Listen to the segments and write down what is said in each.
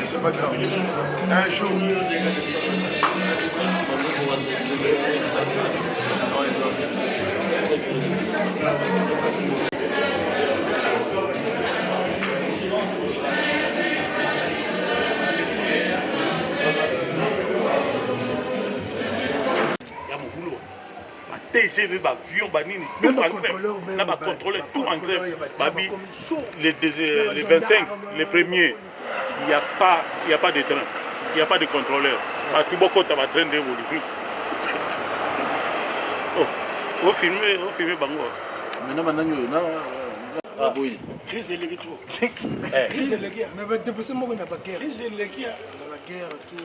C'est pas grave. Un jour. TGV, avion, tout en train, contrôler, tout en train. Les 25, les premiers, il n'y a pas de train, il n'y a pas de contrôleur. À tout beaucoup, tu as train d'évolution. On filme Bango. Maintenant, ah oui. Crise et les tout. Crise et les guerres. Mais déposer moi on n'a pas guerre. Crise et les guerres. On a la guerre tout.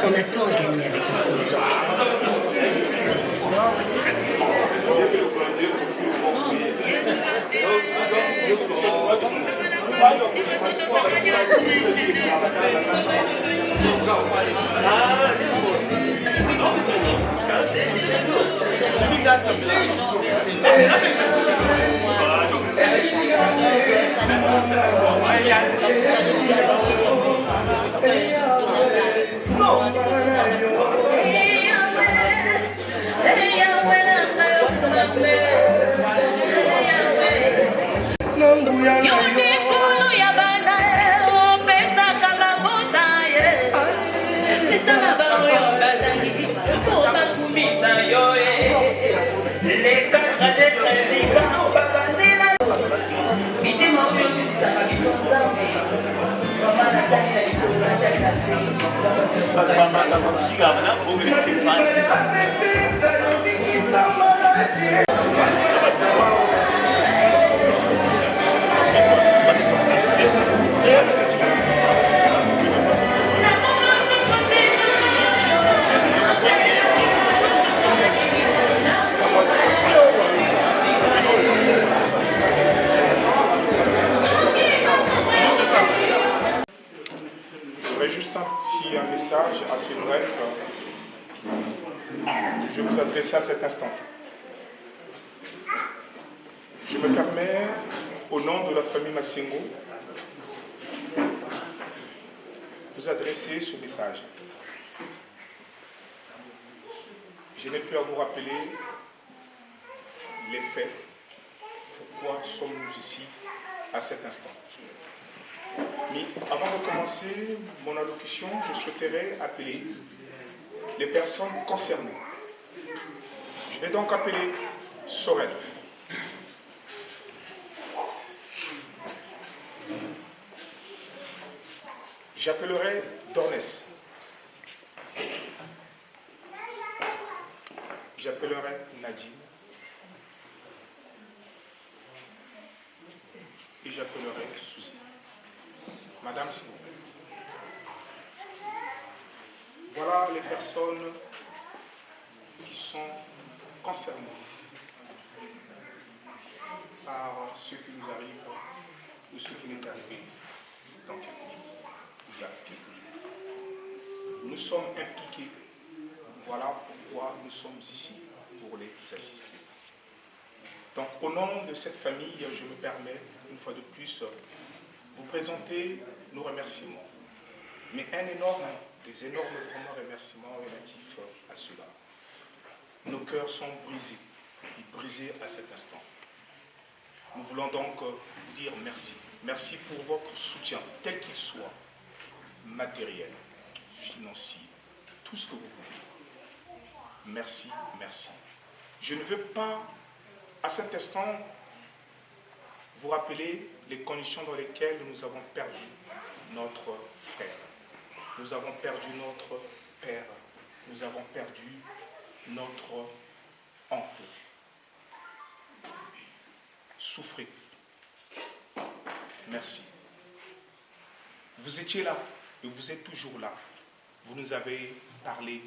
On a tant à gagner avec le cinéma. J'aurais juste un message assez bref que je vais vous adresser à cet instant. Je me permets, au nom de la famille Massengo, vous adresser ce message. Je n'ai plus à vous rappeler les faits. Pourquoi sommes-nous ici à cet instant? Mais avant de commencer mon allocution, je souhaiterais appeler les personnes concernées. Je vais donc appeler Sorel. J'appellerai Dornès. J'appellerai Nadine. Et j'appellerai Suzy. Madame, s'il vous plaît. Voilà les personnes qui sont concernées par ce qui nous arrive ou ce qui nous est arrivé dans quelques jours, il y a quelques jours. Nous sommes impliqués. Voilà pourquoi nous sommes ici, pour les assister. Donc, au nom de cette famille, je me permets, une fois de plus, vous présenter nos remerciements. Mais des énormes vraiment remerciements relatifs à cela. Nos cœurs sont brisés, et brisés à cet instant. Nous voulons donc vous dire merci. Merci pour votre soutien, tel qu'il soit, matériel, financier, tout ce que vous voulez. Merci, merci. Je ne veux pas, à cet instant, vous rappeler les conditions dans lesquelles nous avons perdu notre frère. Nous avons perdu notre père. Nous avons perdu notre oncle. Souffrez. Merci. Vous étiez là et vous êtes toujours là. Vous nous avez parlé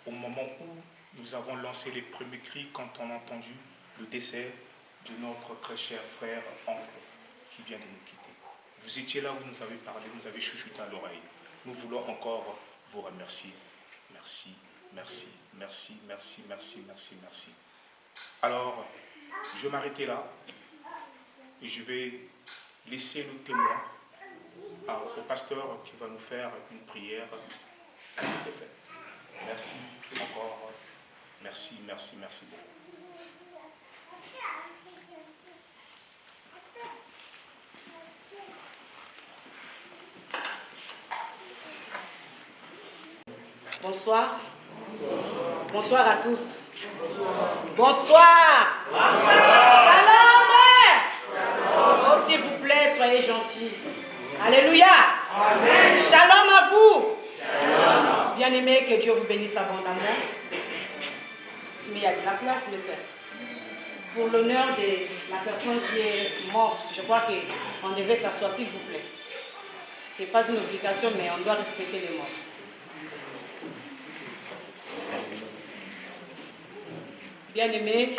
au moment où nous avons lancé les premiers cris quand on a entendu le décès de notre très cher frère, oncle, qui vient de nous quitter. Vous étiez là, vous nous avez parlé, vous nous avez chuchoté à l'oreille. Nous voulons encore vous remercier. Merci, merci, merci, merci, merci, merci, merci. Alors, je vais m'arrêter là et je vais laisser le témoin au pasteur qui va nous faire une prière à cet effet. Merci encore. Merci, merci, merci beaucoup. Bonsoir. Bonsoir à tous. Bonsoir. Shalom. Oh, s'il vous plaît, soyez gentils. Alléluia. Amen. Shalom à vous. Bien-aimés, que Dieu vous bénisse abondamment. Mais il y a de la place, mes sœurs. Pour l'honneur de la personne qui est morte, je crois qu'on devait s'asseoir, s'il vous plaît. Ce n'est pas une obligation, mais on doit respecter les morts. Bien-aimés,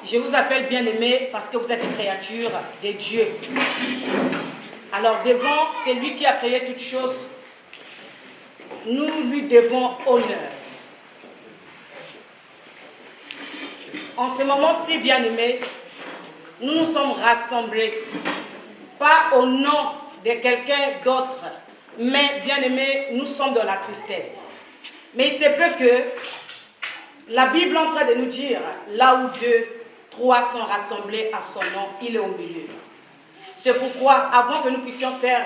je vous appelle bien-aimés parce que vous êtes des créatures de Dieu. Alors devant celui qui a créé toutes choses, nous lui devons honneur. En ce moment-ci, bien-aimés, nous nous sommes rassemblés, pas au nom de quelqu'un d'autre, mais bien-aimés, nous sommes dans la tristesse. Mais il se peut que la Bible est en train de nous dire, là où 2, 3 sont rassemblés à son nom, il est au milieu. C'est pourquoi, avant que nous puissions faire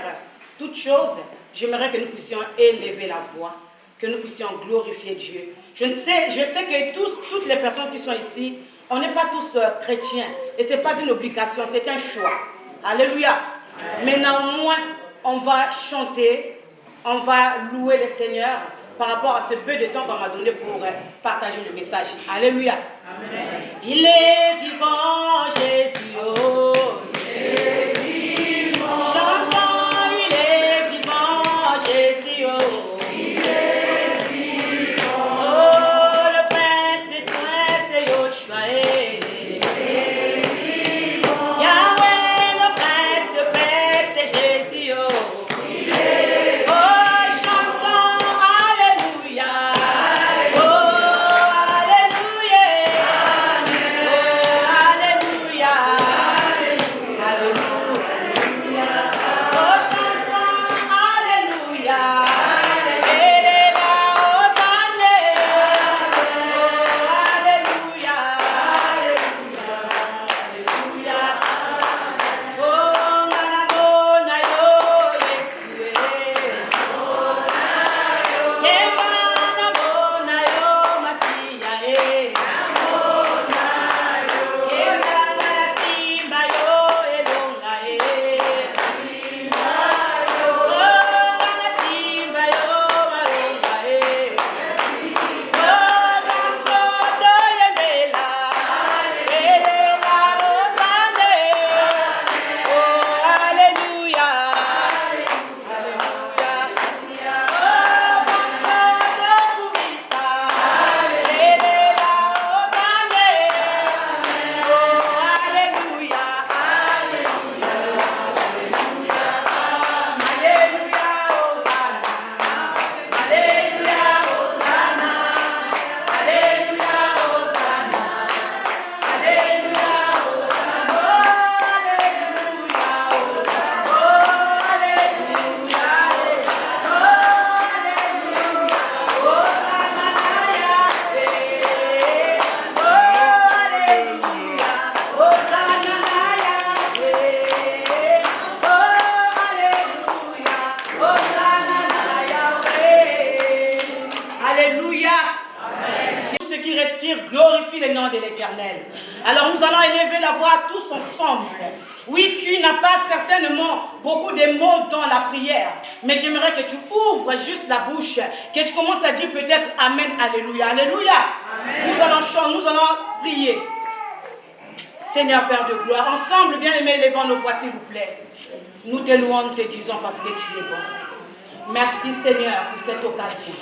toutes choses, j'aimerais que nous puissions élever la voix, que nous puissions glorifier Dieu. Je sais que toutes les personnes qui sont ici, on n'est pas tous chrétiens. Et ce n'est pas une obligation, c'est un choix. Alléluia. Mais néanmoins, on va chanter, on va louer le Seigneur par rapport à ce peu de temps qu'on m'a donné pour partager le message. Alléluia. Amen. Il est vivant, Jésus. Oh, il est vivant. Chantons, il est vivant, Jésus. Oh, il est vivant. Oh, le prince des princes, Yoshua. Il est vivant. Yahweh, le prince de paix, c'est Jésus. Oh, il est vivant. Alléluia. dire glorifie le nom de l'Éternel. Alors nous allons élever la voix tous ensemble. Oui, tu n'as pas certainement beaucoup de mots dans la prière, mais j'aimerais que tu ouvres juste la bouche, que tu commences à dire peut-être Amen, Alléluia, Alléluia. Amen. Nous allons chanter, nous allons prier. Seigneur Père de gloire, ensemble, bien aimés, élevons nos voix s'il vous plaît. Nous te louons, nous te disons parce que tu es bon. Merci Seigneur pour cette occasion.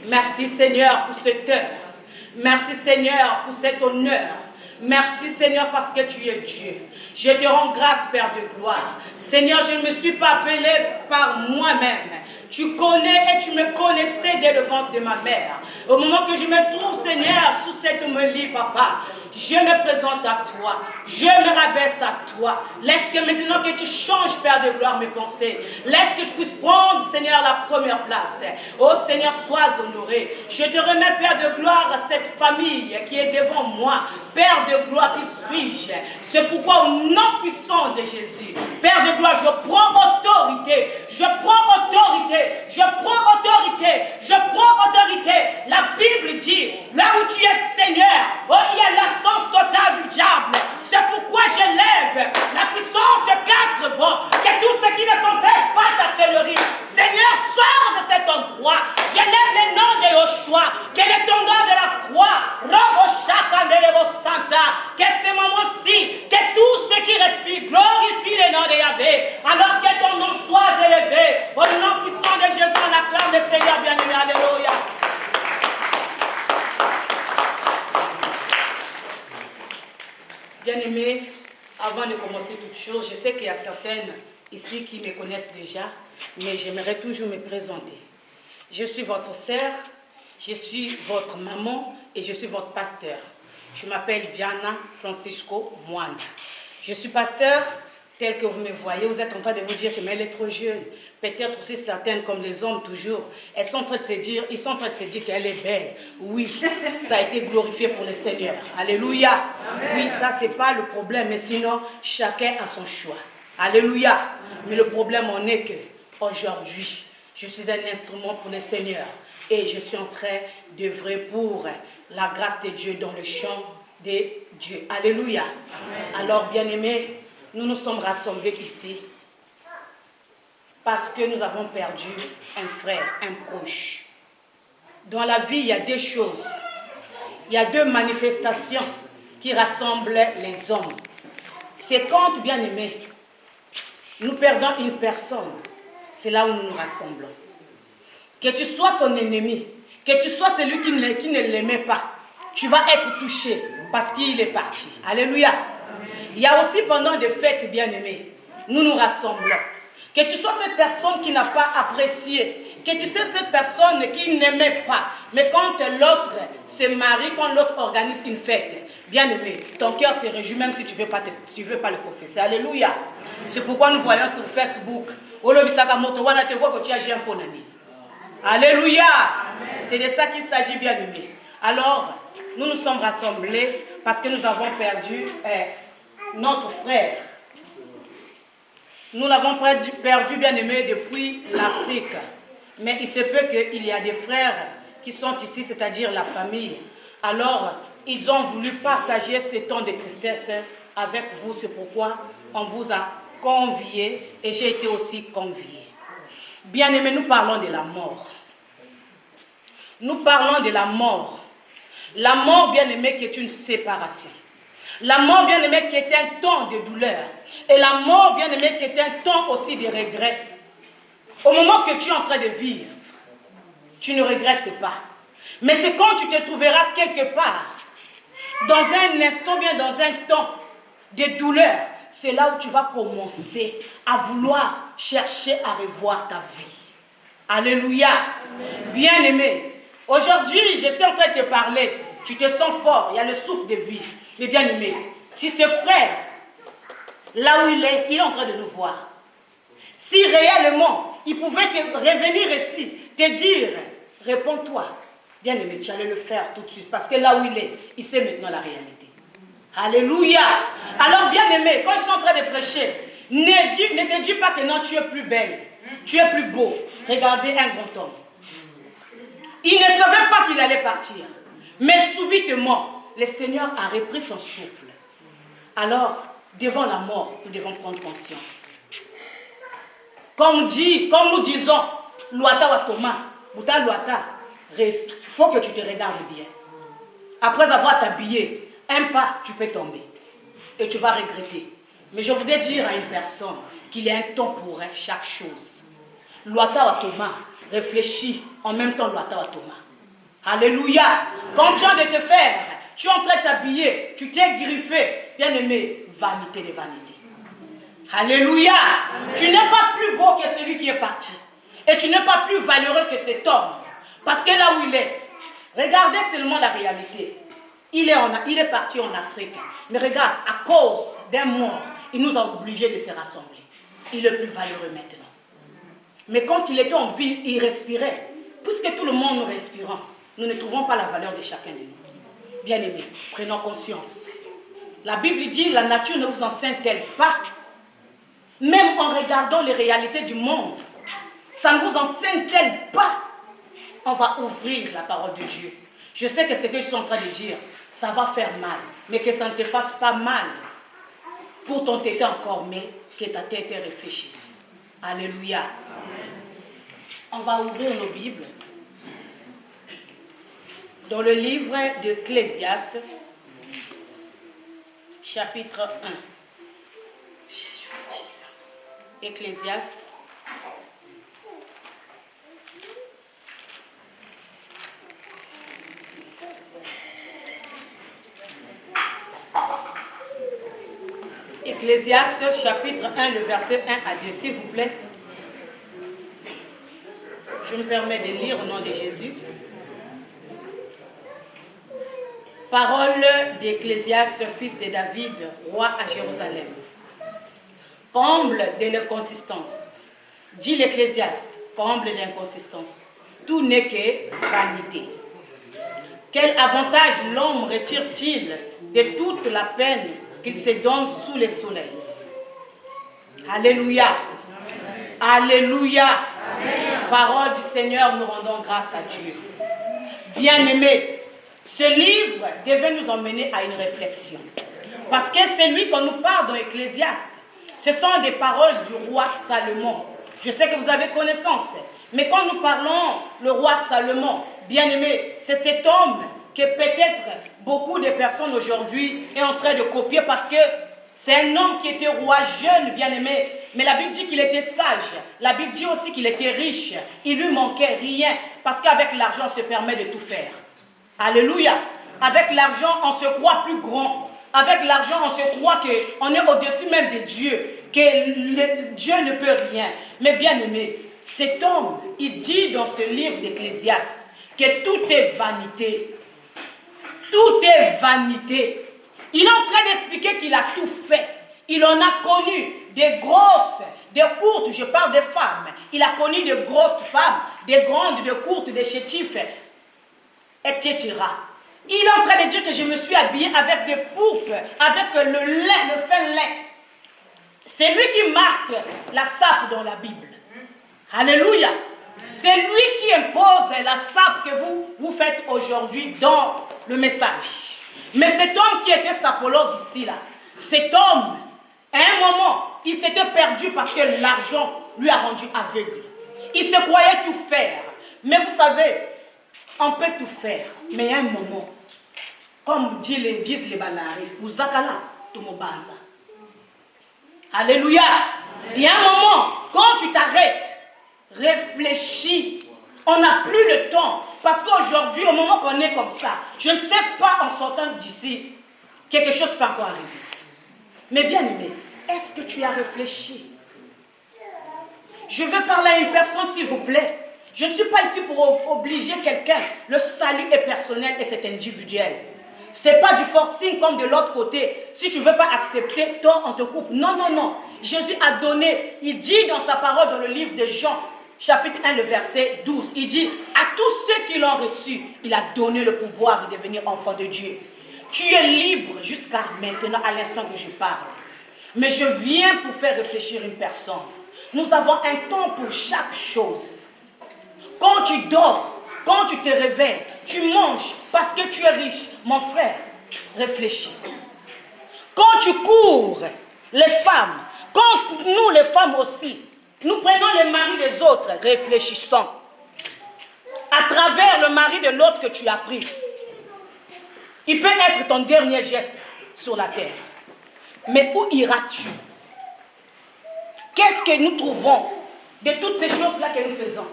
Merci Seigneur pour cette heure. Merci Seigneur pour cet honneur. Merci Seigneur parce que tu es Dieu. Je te rends grâce Père de gloire. Seigneur, je ne me suis pas appelé par moi-même. Tu connais et tu me connaissais dès le ventre de ma mère. Au moment que je me trouve Seigneur sous cette homélie Papa, je me présente à toi. Je me rabaisse à toi. Laisse que maintenant que tu changes Père de gloire mes pensées. Laisse que tu puisses prendre Seigneur la première place. Oh Seigneur, sois honoré. Je te remets Père de gloire à cette famille qui est devant moi. Père de gloire, qui suis-je? C'est pourquoi au nom puissant de Jésus, Père de gloire, je prends autorité. Je prends autorité. Je prends autorité. Je prends autorité. La Bible dit, là où tu es Seigneur, oh, il y a l'absence totale du diable. C'est pourquoi j'élève la puissance de 4 vents. Que tous ceux qui ne confessent pas ta seigneurie, Seigneur, sors de cet endroit. J'élève le nom de Yoshua. Que l'étendard de la croix, Robo Shakandelebo Santa, que ce moment-ci, que tous ceux qui respirent glorifient le nom de Yahvé. Alors que ton nom soit élevé. Au nom puissant de Jésus, on acclame le Seigneur bien-aimé. Alléluia. Bien-aimés, avant de commencer toute chose, je sais qu'il y a certaines ici qui me connaissent déjà, mais j'aimerais toujours me présenter. Je suis votre sœur, je suis votre maman et je suis votre pasteur. Je m'appelle Diana Francisco Mwanda. Je suis pasteur tel que vous me voyez. Vous êtes en train de vous dire que mais elle est trop jeune. Peut-être aussi certaines, comme les hommes toujours, ils sont en train de se dire qu'elle est belle. Oui, ça a été glorifié pour le Seigneur. Alléluia. Amen. Oui, ça c'est pas le problème, mais sinon chacun a son choix. Alléluia. Amen. Mais le problème en est que aujourd'hui, je suis un instrument pour le Seigneur et je suis en train d'œuvrer pour la grâce de Dieu dans le champ de Dieu. Alléluia. Amen. Alors bien-aimés, nous nous sommes rassemblés ici parce que nous avons perdu un frère, un proche. Dans la vie, il y a deux choses. Il y a deux manifestations qui rassemblent les hommes. C'est quand, bien-aimés, nous perdons une personne, c'est là où nous nous rassemblons. Que tu sois son ennemi, que tu sois celui qui ne l'aimait pas, tu vas être touché parce qu'il est parti. Alléluia. Il y a aussi pendant des fêtes, bien-aimés, nous nous rassemblons. Que tu sois cette personne qui n'a pas apprécié, que tu sois cette personne qui n'aimait pas, mais quand l'autre se marie, quand l'autre organise une fête, bien-aimé, ton cœur se réjouit même si tu ne veux pas le confesser. Alléluia. C'est pourquoi nous voyons sur Facebook, alléluia. C'est de ça qu'il s'agit, bien-aimé. Alors, nous nous sommes rassemblés parce que nous avons perdu notre frère. Nous l'avons perdu, bien-aimé, depuis l'Afrique. Mais il se peut qu'il y a des frères qui sont ici, c'est-à-dire la famille. Alors, ils ont voulu partager ces temps de tristesse avec vous. C'est pourquoi on vous a conviés et j'ai été aussi convié. Bien-aimé, nous parlons de la mort. Nous parlons de la mort. La mort, bien-aimé, qui est une séparation. La mort, bien-aimé, qui est un temps de douleur. Et la mort, bien-aimé, qui est un temps aussi de regret. Au moment que tu es en train de vivre, tu ne regrettes pas. Mais c'est quand tu te trouveras quelque part, dans un instant, bien dans un temps de douleur, c'est là où tu vas commencer à vouloir chercher à revoir ta vie. Alléluia. Bien-aimé, aujourd'hui, je suis en train de te parler. Tu te sens fort, il y a le souffle de vie. Mais bien-aimé, si ce frère, là où il est en train de nous voir. Si réellement, il pouvait te revenir ici, te dire, réponds-toi. Bien-aimé, tu allais le faire tout de suite. Parce que là où il est, il sait maintenant la réalité. Alléluia. Alors, bien-aimé, quand ils sont en train de prêcher, ne te dis pas que non, tu es plus belle. Tu es plus beau. Regardez un grand homme. Il ne savait pas qu'il allait partir. Mais subitement, le Seigneur a repris son souffle. Alors, devant la mort, nous devons prendre conscience. Comme nous disons, Luata wa Thomas, Bouta Luata, reste. Il faut que tu te regardes bien. Après avoir t'habillé, un pas, tu peux tomber. Et tu vas regretter. Mais je voudrais dire à une personne qu'il y a un temps pour chaque chose. Luata wa Thomas, réfléchis en même temps Luata wa Thomas. Alléluia. Quand tu as de te faire, tu es en train de t'habiller, tu t'es griffé. Bien aimé, vanité de vanité. Alléluia. Tu n'es pas plus beau que celui qui est parti. Et tu n'es pas plus valeureux que cet homme. Parce que là où il est, regardez seulement la réalité. Il est parti en Afrique. Mais regarde, à cause d'un mort, il nous a obligés de se rassembler. Il est plus valeureux maintenant. Mais quand il était en ville, il respirait. Puisque tout le monde nous respirons, nous ne trouvons pas la valeur de chacun de nous. Bien-aimés, prenons conscience. La Bible dit, la nature ne vous enseigne-t-elle pas? Même en regardant les réalités du monde, ça ne vous enseigne-t-elle pas? On va ouvrir la parole de Dieu. Je sais que ce que je suis en train de dire, ça va faire mal. Mais que ça ne te fasse pas mal pour ton tête encore, mais que ta tête réfléchisse. Alléluia. On va ouvrir nos Bibles dans le livre d'Ecclésiaste, chapitre 1. Ecclésiaste. Ecclésiaste, chapitre 1, le verset 1 à 2, s'il vous plaît. Je me permets de lire au nom de Jésus. Parole d'Ecclésiaste, fils de David, roi à Jérusalem. Comble de l'inconsistance. Dit l'Ecclésiaste, comble de l'inconsistance. Tout n'est que vanité. Quel avantage l'homme retire-t-il de toute la peine qu'il se donne sous le soleil? Alléluia. Alléluia. Amen. Parole du Seigneur, nous rendons grâce à Dieu. Bien-aimés, ce livre devait nous emmener à une réflexion. Parce que c'est lui qu'on nous parle dans Ecclésiaste. Ce sont des paroles du roi Salomon. Je sais que vous avez connaissance. Mais quand nous parlons le roi Salomon, bien-aimé, c'est cet homme que peut-être beaucoup de personnes aujourd'hui sont en train de copier parce que c'est un homme qui était roi jeune, bien-aimé. Mais la Bible dit qu'il était sage. La Bible dit aussi qu'il était riche. Il ne lui manquait rien. Parce qu'avec l'argent, on se permet de tout faire. Alléluia. Avec l'argent, on se croit plus grand. Avec l'argent, on se croit qu'on est au-dessus même de Dieu. Que Dieu ne peut rien. Mais bien-aimé, cet homme, il dit dans ce livre d'Ecclésiaste que tout est vanité. Tout est vanité. Il est en train d'expliquer qu'il a tout fait. Il en a connu des grosses, des courtes, je parle des femmes. Il a connu de grosses femmes, des grandes, des courtes, des chétifs, etc. Il est en train de dire que je me suis habillé avec des pourpres, avec le lait, le fin lait. C'est lui qui marque la sape dans la Bible. Alléluia. C'est lui qui impose la sape que vous faites aujourd'hui dans le message. Mais cet homme qui était sapologue ici, là, cet homme, à un moment, il s'était perdu parce que l'argent lui a rendu aveugle. Il se croyait tout faire. Mais vous savez, on peut tout faire. Mais à un moment, comme disent les Balari, Uzakala, Tomobanza. Alléluia. Il y a un moment, quand tu t'arrêtes, réfléchis. On n'a plus le temps. Parce qu'aujourd'hui, au moment qu'on est comme ça, je ne sais pas en sortant d'ici, quelque chose peut encore arriver. Mais bien aimé, est-ce que tu as réfléchi? Je veux parler à une personne, s'il vous plaît. Je ne suis pas ici pour obliger quelqu'un. Le salut est personnel et c'est individuel. Ce n'est pas du forcing comme de l'autre côté. Si tu ne veux pas accepter, toi, on te coupe. Non, non, non. Jésus a donné, il dit dans sa parole dans le livre de Jean, chapitre 1, le verset 12, il dit, à tous ceux qui l'ont reçu, il a donné le pouvoir de devenir enfant de Dieu. Tu es libre jusqu'à maintenant, à l'instant que je parle. Mais je viens pour faire réfléchir une personne. Nous avons un temps pour chaque chose. Quand tu dors, Quand tu te réveilles, tu manges parce que tu es riche. Mon frère, réfléchis. Quand tu cours, les femmes, quand nous les femmes aussi, nous prenons les maris des autres, réfléchissons. À travers le mari de l'autre que tu as pris, il peut être ton dernier geste sur la terre. Mais où iras-tu? Qu'est-ce que nous trouvons de toutes ces choses-là que nous faisons?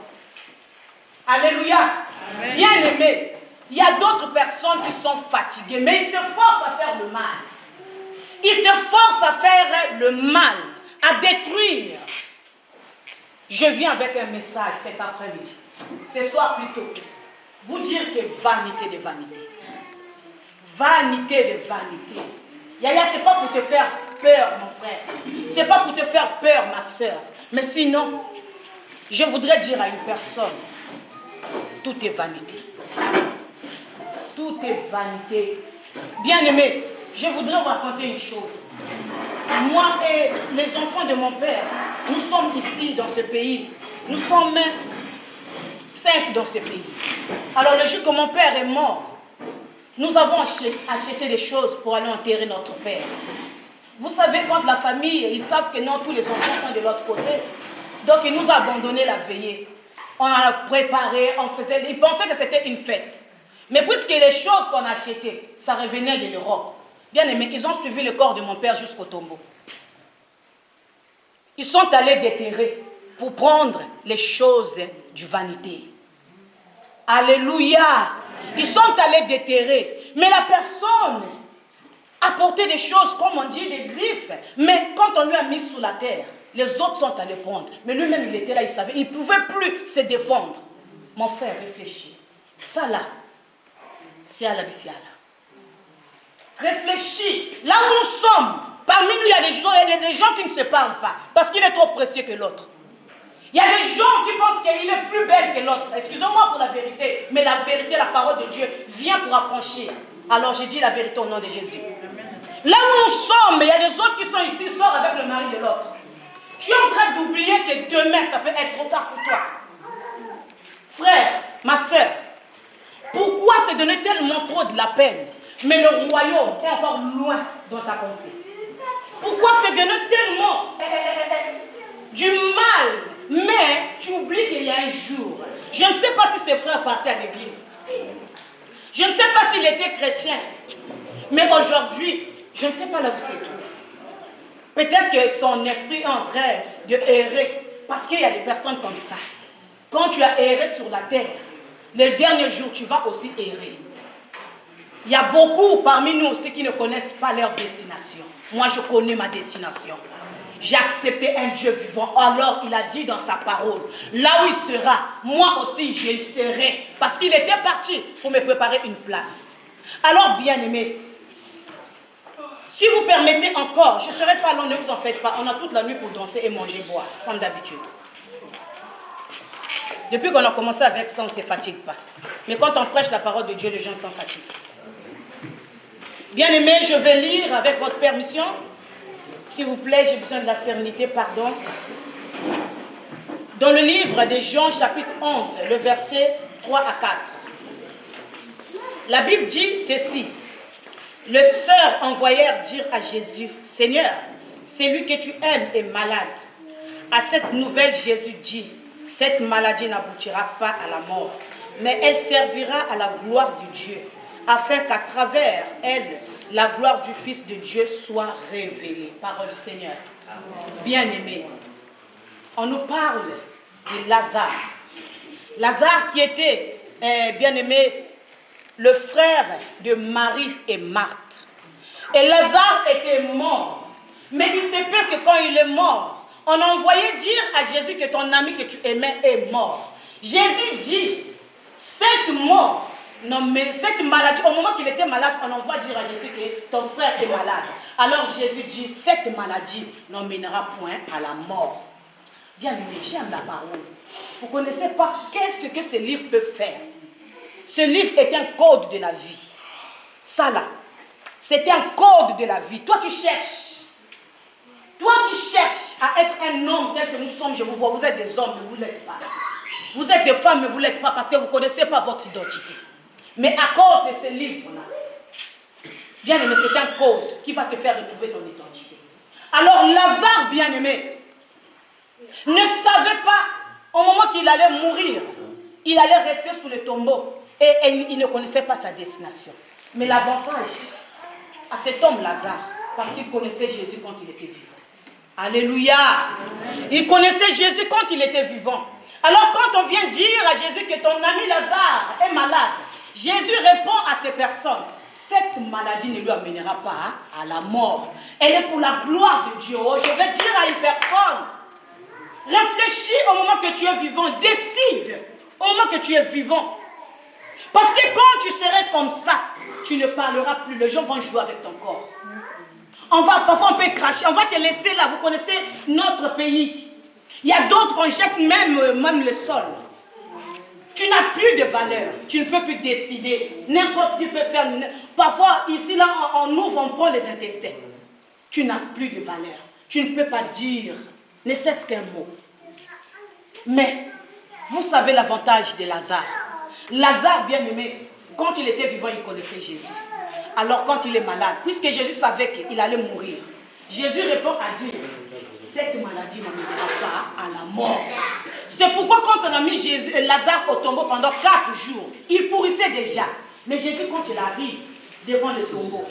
Alléluia. Bien-aimés, il y a d'autres personnes qui sont fatiguées, mais ils se forcent à faire le mal. Ils se forcent à faire le mal, à détruire. Je viens avec un message cet après-midi, ce soir plutôt, vous dire que vanité de vanité. Vanité de vanité. Yaya, ce n'est pas pour te faire peur, mon frère. Ce n'est pas pour te faire peur, ma soeur. Mais sinon, je voudrais dire à une personne, tout est vanité. Tout est vanité. Bien-aimé, je voudrais vous raconter une chose. Moi et les enfants de mon père, nous sommes ici dans ce pays. Nous sommes 5 dans ce pays. Alors le jour que mon père est mort, nous avons acheté des choses pour aller enterrer notre père. Vous savez, quand la famille, ils savent que non, tous les enfants sont de l'autre côté. Donc ils nous ont abandonné la veillée. On a préparé, on faisait... Ils pensaient que c'était une fête. Mais puisque les choses qu'on a achetées, ça revenait de l'Europe. Bien aimé, ils ont suivi le corps de mon père jusqu'au tombeau. Ils sont allés déterrer pour prendre les choses du vanité. Alléluia. Ils sont allés déterrer. Mais la personne a porté des choses, comme on dit, des griffes. Mais quand on lui a mis sous la terre, les autres sont allés prendre. Mais lui-même, il était là, il savait. Il ne pouvait plus se défendre. Mon frère, réfléchis. Ça là, c'est à la Bissiala. Réfléchis. Là où nous sommes, parmi nous, il y a des gens qui ne se parlent pas. Parce qu'il est trop précieux que l'autre. Il y a des gens qui pensent qu'il est plus belle que l'autre. Excusez-moi pour la vérité. Mais la vérité, la parole de Dieu vient pour affranchir. Alors j'ai dit la vérité au nom de Jésus. Là où nous sommes, il y a des autres qui sont ici, sortent avec le mari de l'autre. Tu es en train d'oublier que demain, ça peut être trop tard pour toi. Frère, ma soeur, pourquoi se donner tellement trop de la peine, mais le royaume est encore loin dans ta pensée? Pourquoi se donner tellement du mal, mais tu oublies qu'il y a un jour? Je ne sais pas si ses frères partaient à l'église. Je ne sais pas s'il était chrétien. Mais aujourd'hui, je ne sais pas là où il se trouve. Peut-être que son esprit est en train de errer. Parce qu'il y a des personnes comme ça. Quand tu as erré sur la terre, les derniers jours, tu vas aussi errer. Il y a beaucoup parmi nous aussi qui ne connaissent pas leur destination. Moi, je connais ma destination. J'ai accepté un Dieu vivant. Alors, il a dit dans sa parole, là où il sera, moi aussi, je serai. Parce qu'il était parti pour me préparer une place. Alors, bien-aimés, si vous permettez encore, je ne serai pas long, ne vous en faites pas. On a toute la nuit pour danser et manger, boire, comme d'habitude. Depuis qu'on a commencé avec ça, on ne se fatigue pas. Mais quand on prêche la parole de Dieu, les gens s'en fatiguent. Bien-aimés, je vais lire avec votre permission. S'il vous plaît, j'ai besoin de la sérénité, pardon. Dans le livre de Jean, chapitre 11, le verset 3 à 4. La Bible dit ceci. Les sœurs envoyèrent dire à Jésus, « Seigneur, celui que tu aimes est malade. » À cette nouvelle, Jésus dit, « Cette maladie n'aboutira pas à la mort, mais elle servira à la gloire de Dieu, afin qu'à travers elle, la gloire du Fils de Dieu soit révélée. » Parole du Seigneur. Bien-aimés, on nous parle de Lazare. Lazare qui était, bien-aimé, le frère de Marie et Marthe. Et Lazare était mort. Mais il se peut que quand il est mort, on a envoyé dire à Jésus que ton ami que tu aimais est mort. Jésus dit, cette mort, non mais cette maladie, au moment qu'il était malade, on envoie dire à Jésus que ton frère est malade. Alors Jésus dit, cette maladie n'emmènera point à la mort. Bien aimé, j'aime la parole. Vous ne connaissez pas qu'est-ce que ce livre peut faire. Ce livre est un code de la vie. Ça là, c'est un code de la vie. Toi qui cherches à être un homme tel que nous sommes, je vous vois, vous êtes des hommes, mais vous ne l'êtes pas. Vous êtes des femmes, mais vous ne l'êtes pas parce que vous ne connaissez pas votre identité. Mais à cause de ce livre-là, bien aimé, c'est un code qui va te faire retrouver ton identité. Alors Lazare, bien aimé, ne savait pas, au moment qu'il allait mourir, il allait rester sous le tombeau et il ne connaissait pas sa destination. Mais l'avantage à cet homme Lazare, parce qu'il connaissait Jésus quand il était vivant. Alléluia. Il connaissait Jésus quand il était vivant. Alors quand on vient dire à Jésus que ton ami Lazare est malade, Jésus répond à ces personnes, cette maladie ne lui amènera pas à la mort. Elle est pour la gloire de Dieu. Je vais dire à une personne, réfléchis au moment que tu es vivant, décide au moment que tu es vivant. Parce que quand tu serais comme ça, tu ne parleras plus. Les gens vont jouer avec ton corps. Parfois on peut cracher, on va te laisser là. Vous connaissez notre pays. Il y a d'autres qu'on jette même le sol. Tu n'as plus de valeur. Tu ne peux plus décider. N'importe qui peut faire. Parfois, ici, là, on ouvre, on prend les intestins. Tu n'as plus de valeur. Tu ne peux pas dire, ne cesse qu'un mot. Mais, vous savez l'avantage de Lazare. Lazare, bien aimé, quand il était vivant, il connaissait Jésus. Alors, quand il est malade, puisque Jésus savait qu'il allait mourir, Jésus répond à dire, cette maladie ne m'amènera pas à la mort. C'est pourquoi quand on a mis Lazare au tombeau pendant 4 jours, il pourrissait déjà. Mais Jésus, quand il arrive devant le tombeau,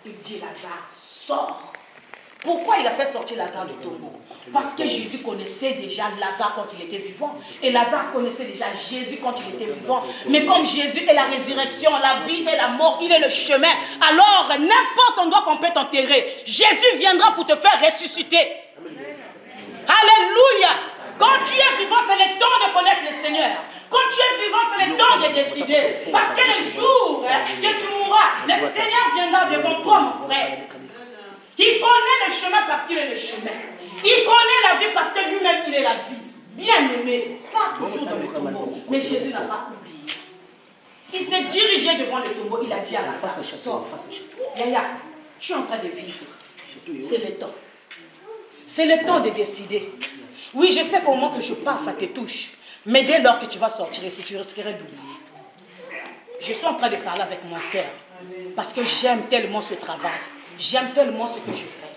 il dit, Lazare, sors. Pourquoi il a fait sortir Lazare du tombeau? Parce que Jésus connaissait déjà Lazare quand il était vivant. Et Lazare connaissait déjà Jésus quand il était vivant. Mais comme Jésus est la résurrection, la vie et la mort, il est le chemin. Alors, n'importe endroit qu'on peut t'enterrer, Jésus viendra pour te faire ressusciter. Alléluia. Quand tu es vivant, c'est le temps de connaître le Seigneur. Quand tu es vivant, c'est le temps de décider. Parce que le jour que tu mourras, le Seigneur viendra devant toi, mon frère. Il connaît le chemin parce qu'il est le chemin. Il connaît la vie parce que lui-même, il est la vie. Bien aimé, 4 jours dans le tombeau. Mais Jésus n'a pas oublié. Il s'est dirigé devant le tombeau. Il a dit à la femme, sors. Yaya, tu es en train de vivre. C'est le temps. C'est le temps de décider. Oui, je sais qu'au moment que je parle, ça te touche. Mais dès lors que tu vas sortir ici, tu risquerais d'oublier. Je suis en train de parler avec mon cœur. Parce que j'aime tellement ce travail. J'aime tellement ce que je fais.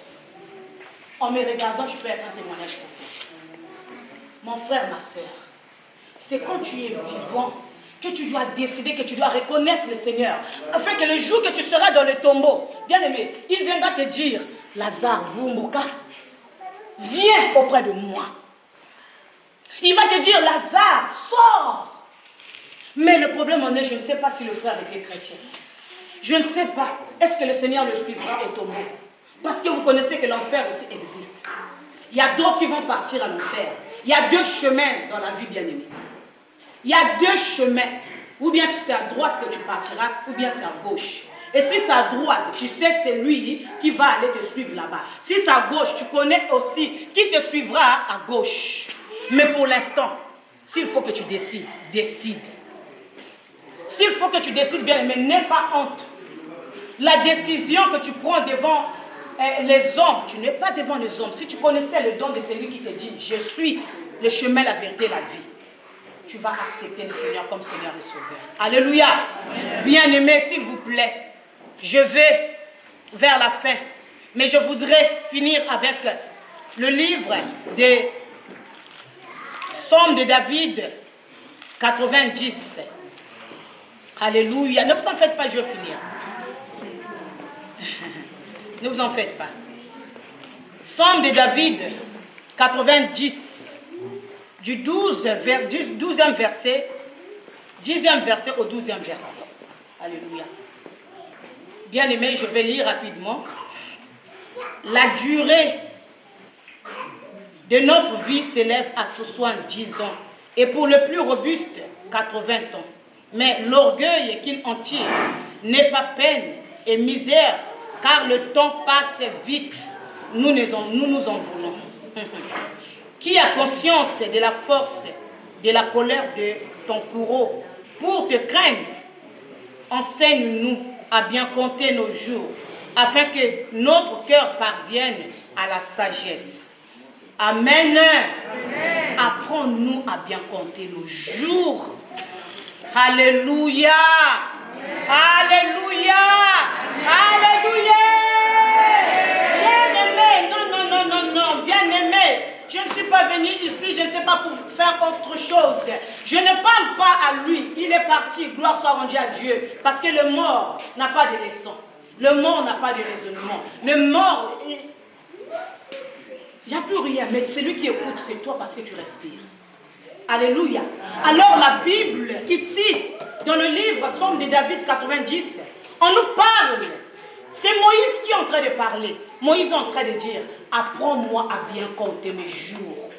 En me regardant, je peux être un témoignage pour toi. Mon frère, ma soeur, c'est quand tu es vivant que tu dois décider, que tu dois reconnaître le Seigneur. Afin que le jour que tu seras dans le tombeau, bien aimé, il viendra te dire, Lazare, Vumbuka, viens auprès de moi. Il va te dire, Lazare, sors. Mais le problème en est, je ne sais pas si le frère était chrétien. Je ne sais pas. Est-ce que le Seigneur le suivra au tombeau? Parce que vous connaissez que l'enfer aussi existe. Il y a d'autres qui vont partir à l'enfer. Il y a 2 chemins dans la vie, bien-aimée. Il y a 2 chemins. Ou bien c'est à droite que tu partiras, ou bien c'est à gauche. Et si c'est à droite, tu sais c'est lui qui va aller te suivre là-bas. Si c'est à gauche, tu connais aussi qui te suivra à gauche. Mais pour l'instant, s'il faut que tu décides, décide. S'il faut que tu décides, bien-aimé, n'aie pas honte. La décision que tu prends devant les hommes, tu n'es pas devant les hommes. Si tu connaissais le don de celui qui te dit, je suis le chemin, la vérité, la vie, tu vas accepter le Seigneur comme Seigneur et Sauveur. Alléluia. Bien-aimé, s'il vous plaît, je vais vers la fin. Mais je voudrais finir avec le livre des Psaumes de David, 90. Alléluia. Ne vous en faites pas, je vais finir. Ne vous en faites pas. Psaume de David, 90, du 12e verset, 10e verset au 12e verset. Alléluia. Bien aimé, je vais lire rapidement. La durée de notre vie s'élève à 70 ans. Et pour le plus robuste, 80 ans. Mais l'orgueil qu'il en tire n'est pas peine et misère, car le temps passe vite. Nous nous en voulons. Qui a conscience de la force de la colère de ton courroux pour te craindre? Enseigne-nous à bien compter nos jours, afin que notre cœur parvienne à la sagesse. Amen. Amen. apprends-nous à bien compter nos jours. Alléluia. Alléluia. Alléluia. Bien-aimé, non, bien-aimé. Je ne suis pas venu ici, je ne sais pas pour faire autre chose. Je ne parle pas à lui. Il est parti, gloire soit rendue à Dieu. Parce que le mort n'a pas de leçon. Le mort n'a pas de raisonnement. Le mort, il n'y a plus rien. Mais celui qui écoute, c'est toi parce que tu respires. Alléluia. Alors la Bible, ici, dans le livre Somme de David 90, on nous parle. C'est Moïse qui est en train de parler. Moïse est en train de dire, apprends-moi à bien compter mes jours.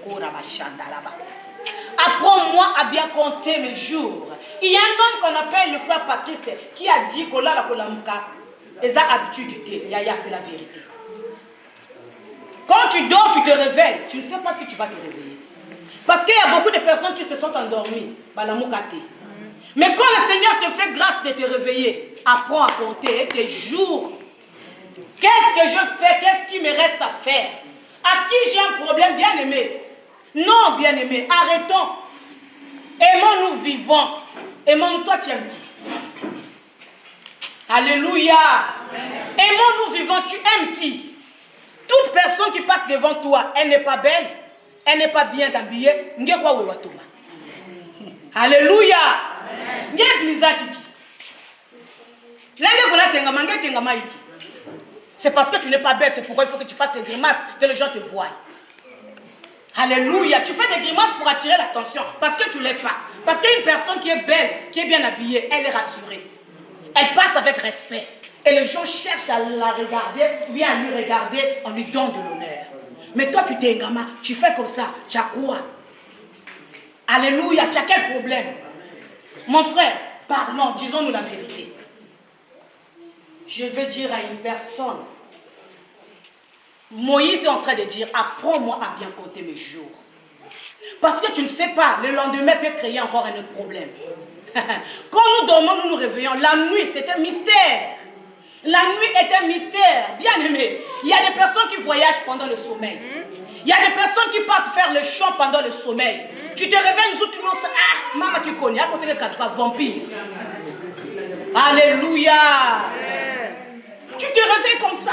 Apprends-moi à bien compter mes jours. Il y a un homme qu'on appelle le frère Patrice qui a dit que là, la Kolamuka, les habitudes, c'est la vérité. Quand tu dors, tu te réveilles. Tu ne sais pas si tu vas te réveiller. Parce qu'il y a beaucoup de personnes qui se sont endormies. Mais quand le Seigneur te fait grâce de te réveiller, apprends à compter tes jours. Qu'est-ce que je fais? Qu'est-ce qui me reste à faire? À qui j'ai un problème, bien-aimé? Non, bien-aimé, arrêtons. Aimons-nous vivants. Aimons-nous, toi tu aimes. Alléluia. Aimons-nous vivants, tu aimes qui? Toute personne qui passe devant toi, elle n'est pas belle, elle n'est pas bien habillée. Alléluia. C'est parce que tu n'es pas belle, c'est pourquoi il faut que tu fasses des grimaces, que les gens te voient. Alléluia. Tu fais des grimaces pour attirer l'attention, parce que tu ne l'es pas. Parce qu'une personne qui est belle, qui est bien habillée, elle est rassurée. Elle passe avec respect. Et les gens cherchent à la regarder, viennent à lui regarder, on lui donne de l'honneur. Mais toi, tu t'es gamin, tu fais comme ça, tu as quoi? Alléluia, tu as quel problème? Mon frère, parlons, disons-nous la vérité. Je vais dire à une personne, Moïse est en train de dire, apprends-moi à bien compter mes jours. Parce que tu ne sais pas, le lendemain peut créer encore un autre problème. Quand nous dormons, nous nous réveillons, la nuit c'est un mystère. La nuit est un mystère, bien aimé. Il y a des personnes qui voyagent pendant le sommeil. Il y a des personnes qui partent faire le chant pendant le sommeil. Tu te réveilles, nous autres, ah, maman qui connaît, à côté de 4 vampires. Alléluia. Tu te réveilles comme ça.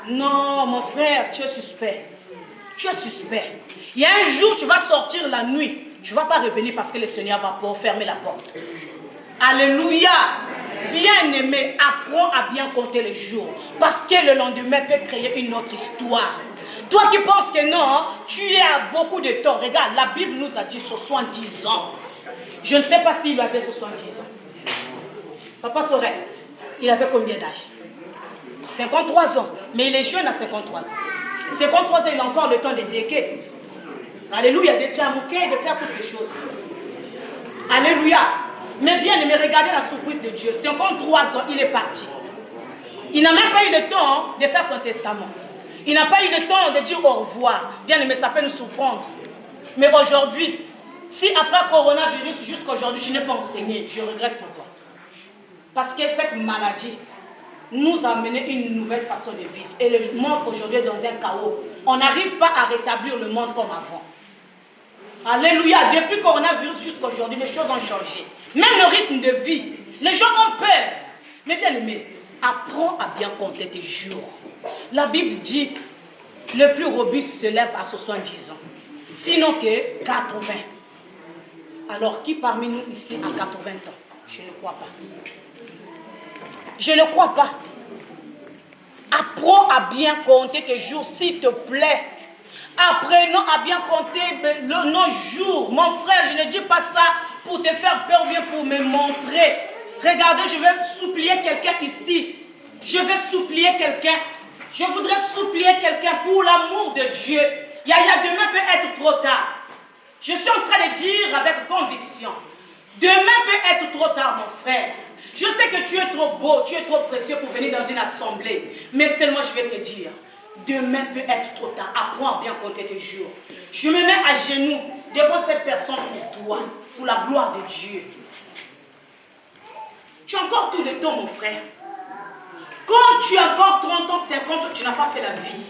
Non, mon frère, tu es suspect. Tu es suspect. Il y a un jour, tu vas sortir la nuit. Tu ne vas pas revenir parce que le Seigneur va pas fermer la porte. Alléluia. Bien-aimé, apprends à bien compter les jours. Parce que le lendemain peut créer une autre histoire. Toi qui penses que non, tu es à beaucoup de temps. Regarde, la Bible nous a dit 70 ans. Je ne sais pas s'il avait 70 ans. Papa Sorel, il avait combien d'âge? 53 ans. Mais il est jeune à 53 ans. 53 ans, il a encore le temps de déquer. Alléluia, de tchamouquer, de faire toutes ces choses. Alléluia. Mais bien aimé, regardez la surprise de Dieu. 53 ans, il est parti. Il n'a même pas eu le temps de faire son testament. Il n'a pas eu le temps de dire au revoir. Bien aimé, ça peut nous surprendre. Mais aujourd'hui, si après coronavirus, jusqu'à aujourd'hui, tu n'es pas enseigné, je regrette pour toi. Parce que cette maladie nous a amené une nouvelle façon de vivre. Et le monde aujourd'hui est dans un chaos. On n'arrive pas à rétablir le monde comme avant. Alléluia. Depuis le coronavirus jusqu'à aujourd'hui, les choses ont changé. Même le rythme de vie. Les gens ont peur. Mais bien aimé, apprends à bien compter tes jours. La Bible dit, le plus robuste se lève à 70 ans. Sinon que 80. Alors qui parmi nous ici a 80 ans? Je ne crois pas. Je ne crois pas. Apprends à bien compter tes jours, s'il te plaît. Apprenons à bien compter nos jours. Mon frère, je ne dis pas ça pour te faire peur, bien pour me montrer. Regardez, je vais supplier quelqu'un ici. Je vais supplier quelqu'un. Je voudrais supplier quelqu'un pour l'amour de Dieu. Yaya, demain peut être trop tard. Je suis en train de dire avec conviction. Demain peut être trop tard, mon frère. Je sais que tu es trop beau, tu es trop précieux pour venir dans une assemblée. Mais seulement je vais te dire, demain peut être trop tard. Apprends à bien compter tes jours. Je me mets à genoux devant cette personne pour toi, pour la gloire de Dieu. Tu as encore tout le temps, mon frère. Quand tu as encore 30 ans, 50 ans, tu n'as pas fait la vie.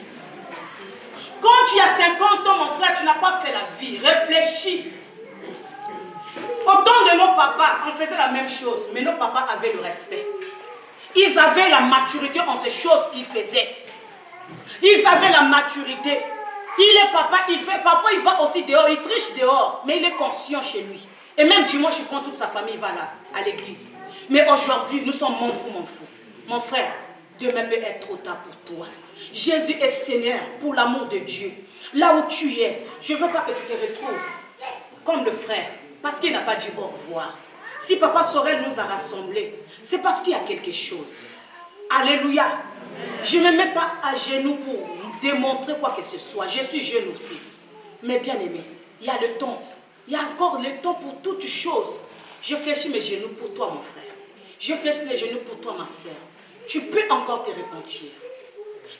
Quand tu as 50 ans, mon frère, tu n'as pas fait la vie. Réfléchis. Au temps de nos papas, on faisait la même chose, mais nos papas avaient le respect. Ils avaient la maturité en ces choses qu'ils faisaient. Ils avaient la maturité. Il est papa, il fait, parfois il va aussi dehors, il triche dehors, mais il est conscient chez lui. Et même dimanche, il prend toute sa famille, il va là, à l'église. Mais aujourd'hui, nous sommes mon fou. Mon frère, demain peut être trop tard pour toi. Jésus est Seigneur pour l'amour de Dieu. Là où tu es, je ne veux pas que tu te retrouves comme le frère, parce qu'il n'a pas dit au revoir. Si Papa Sorel nous a rassemblés, c'est parce qu'il y a quelque chose. Alléluia. Je ne me mets pas à genoux pour démontrer quoi que ce soit. Je suis jeune aussi. Mais bien aimé, il y a le temps. Il y a encore le temps pour toutes choses. Je fléchis mes genoux pour toi, mon frère. Je fléchis les genoux pour toi, ma soeur. Tu peux encore te repentir.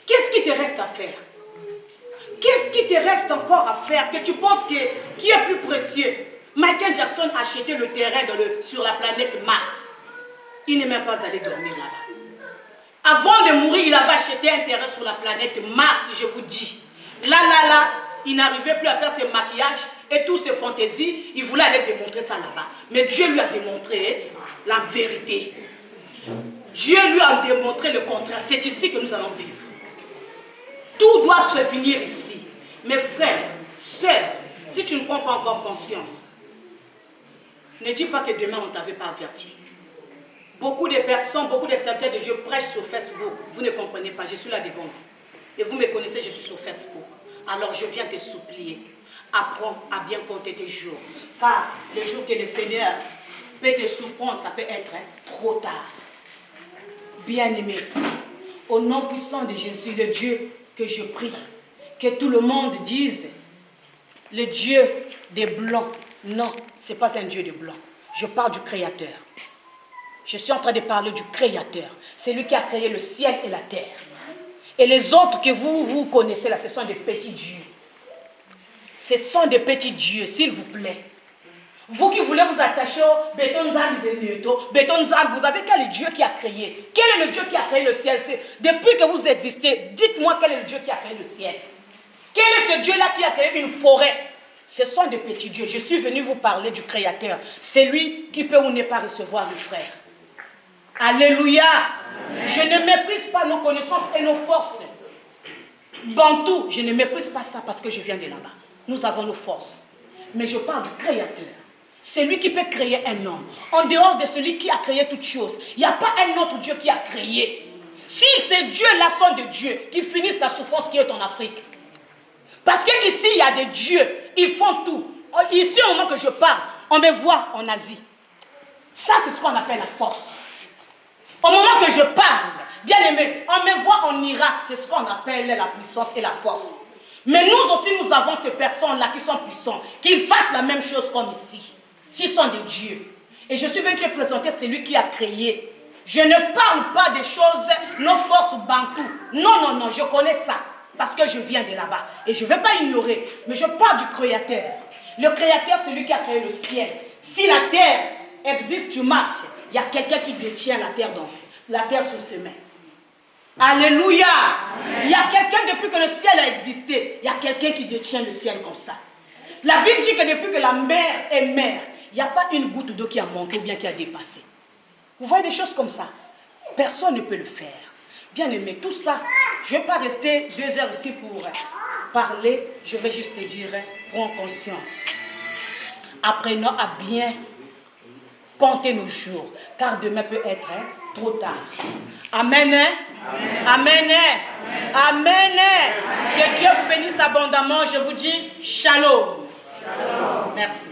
Qu'est-ce qui te reste à faire? Qu'est-ce qui te reste encore à faire que tu penses qui est plus précieux? Michael Jackson a acheté le terrain sur la planète Mars. Il n'est même pas allé dormir là-bas. Avant de mourir, il avait acheté un terrain sur la planète Mars, je vous dis. Là, il n'arrivait plus à faire ses maquillages et toutes ses fantaisies. Il voulait aller démontrer ça là-bas. Mais Dieu lui a démontré la vérité. Dieu lui a démontré le contraire. C'est ici que nous allons vivre. Tout doit se finir ici. Mes frères, sœurs, si tu ne prends pas encore conscience, ne dis pas que demain on ne t'avait pas averti. Beaucoup de personnes, beaucoup de serviteurs de Dieu prêchent sur Facebook. Vous ne comprenez pas, je suis là devant vous. Et vous me connaissez, je suis sur Facebook. Alors je viens te supplier. Apprends à bien compter tes jours. Car le jour que le Seigneur peut te surprendre, ça peut être trop tard. Bien-aimé, au nom puissant de Jésus, le Dieu que je prie, que tout le monde dise, le Dieu des Blancs. Non, ce n'est pas un Dieu des Blancs. Je parle du Créateur. Je suis en train de parler du Créateur. C'est lui qui a créé le ciel et la terre. Et les autres que vous connaissez là, ce sont des petits dieux. Ce sont des petits dieux, s'il vous plaît. Vous qui voulez vous attacher au Bétonzab, vous avez quel est le Dieu qui a créé? Quel est le Dieu qui a créé le ciel? Depuis que vous existez, dites-moi quel est le Dieu qui a créé le ciel. Quel est ce Dieu-là qui a créé une forêt? Ce sont des petits dieux. Je suis venu vous parler du Créateur. C'est lui qui peut ou ne pas recevoir le frère. Alléluia. Amen. Je ne méprise pas nos connaissances et nos forces. Bantou, je ne méprise pas ça parce que je viens de là-bas. Nous avons nos forces. Mais je parle du Créateur. C'est lui qui peut créer un homme. En dehors de celui qui a créé toutes choses, il n'y a pas un autre Dieu qui a créé. Si ces dieux-là sont des dieux, qu'ils finissent la souffrance qui est en Afrique. Parce qu'ici, il y a des dieux. Ils font tout. Ici, au moment que je parle, on me voit en Asie. Ça, c'est ce qu'on appelle la force. Au moment que je parle, bien aimé, on me voit en Irak. C'est ce qu'on appelle la puissance et la force. Mais nous aussi, nous avons ces personnes-là qui sont puissantes, qui fassent la même chose comme ici. S'ils sont des dieux. Et je suis venu te présenter celui qui a créé. Je ne parle pas des choses, nos forces bantou. Non, je connais ça. Parce que je viens de là-bas. Et je ne vais pas ignorer. Mais je parle du Créateur. Le Créateur, c'est lui qui a créé le ciel. Si la terre existe, tu marches. Il y a quelqu'un qui détient la terre sous ses mains. Alléluia. Amen. Il y a quelqu'un, depuis que le ciel a existé, il y a quelqu'un qui détient le ciel comme ça. La Bible dit que depuis que la mer est mer, il n'y a pas une goutte d'eau qui a manqué ou bien qui a dépassé. Vous voyez des choses comme ça? Personne ne peut le faire. Bien aimé, tout ça, je ne vais pas rester 2 heures ici pour parler. Je vais juste te dire, prends conscience. Apprenons à bien compter nos jours, car demain peut être trop tard. Amen. Amen. Amen. Que Dieu vous bénisse abondamment. Je vous dis shalom. Merci.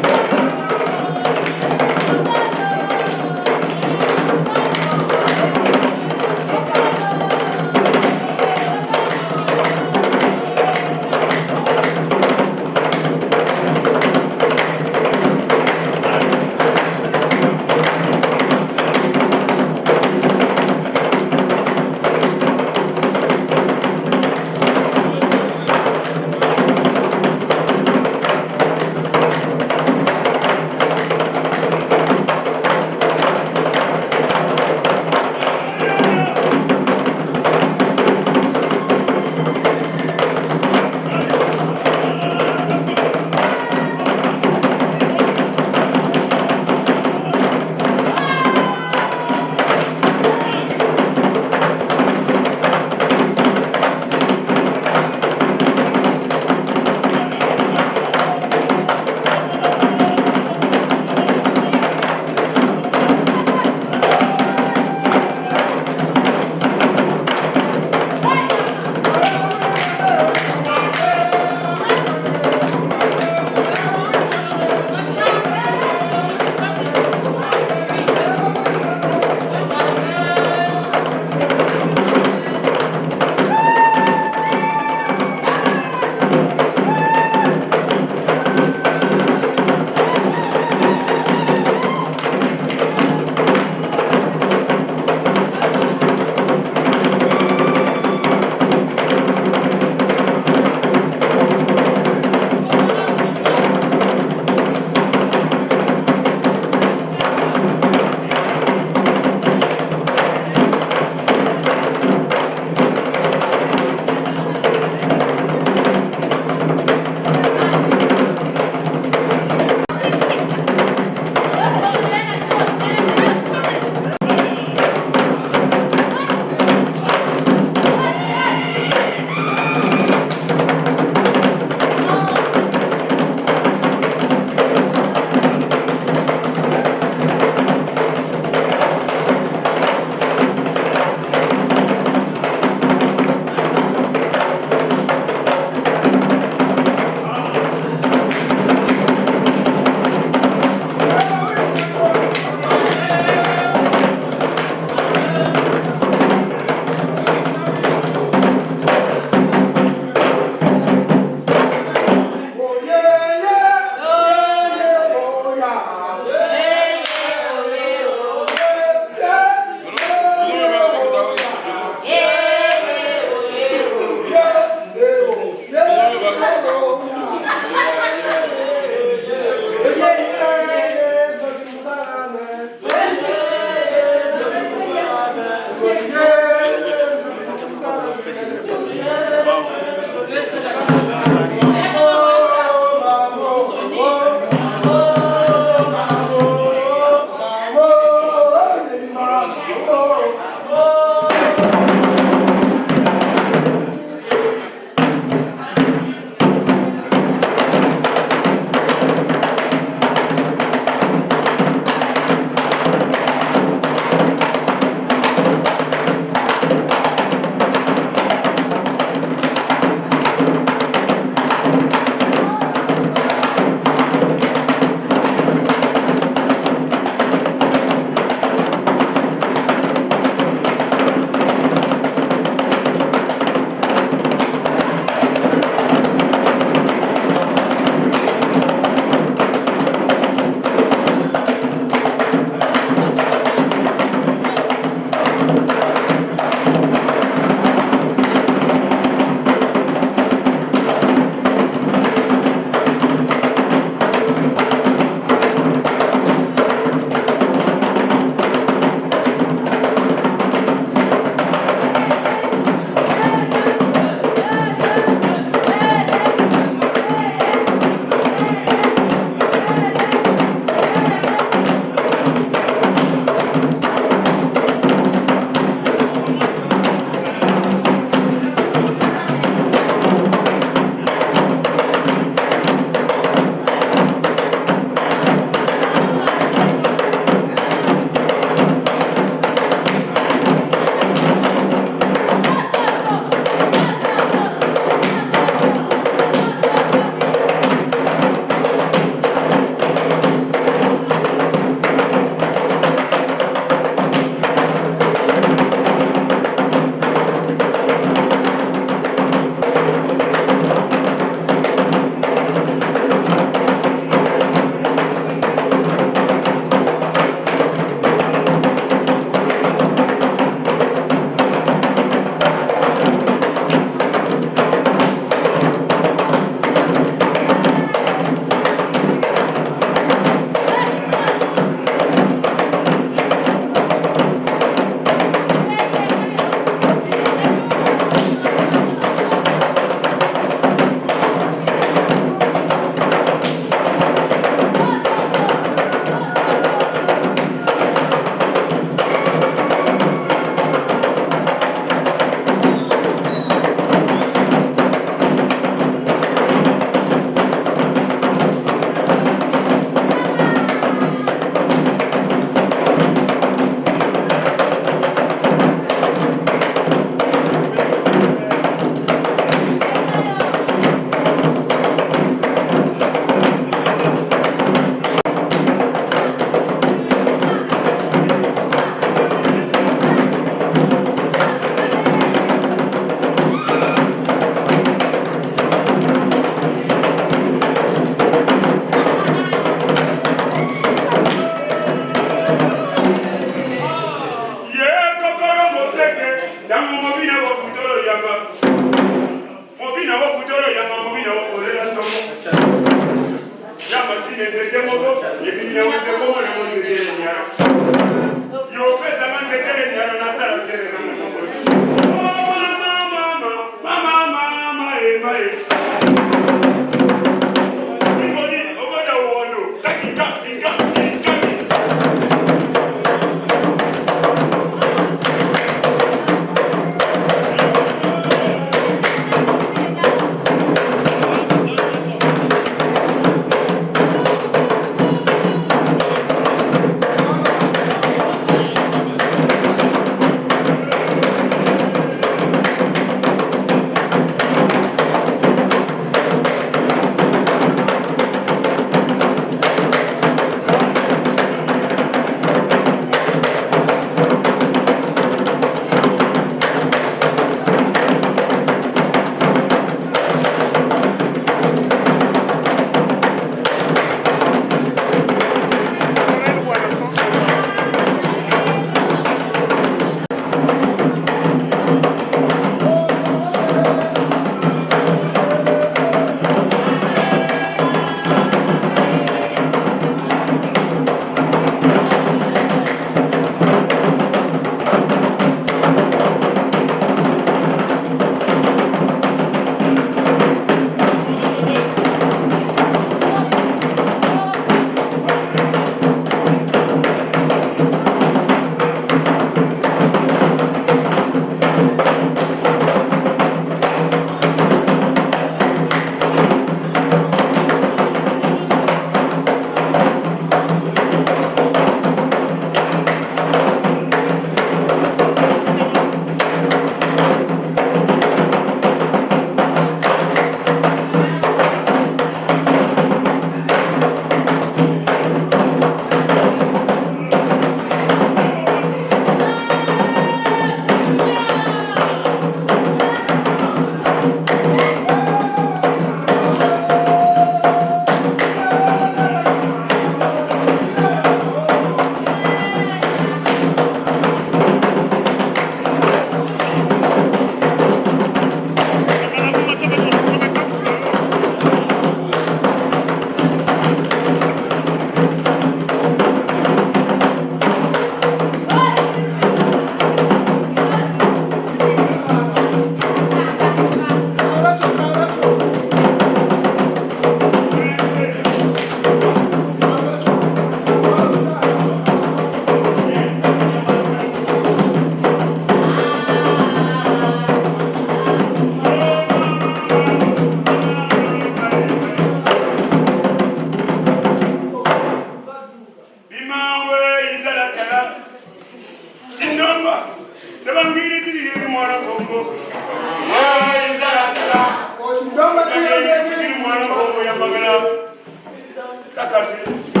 Mwana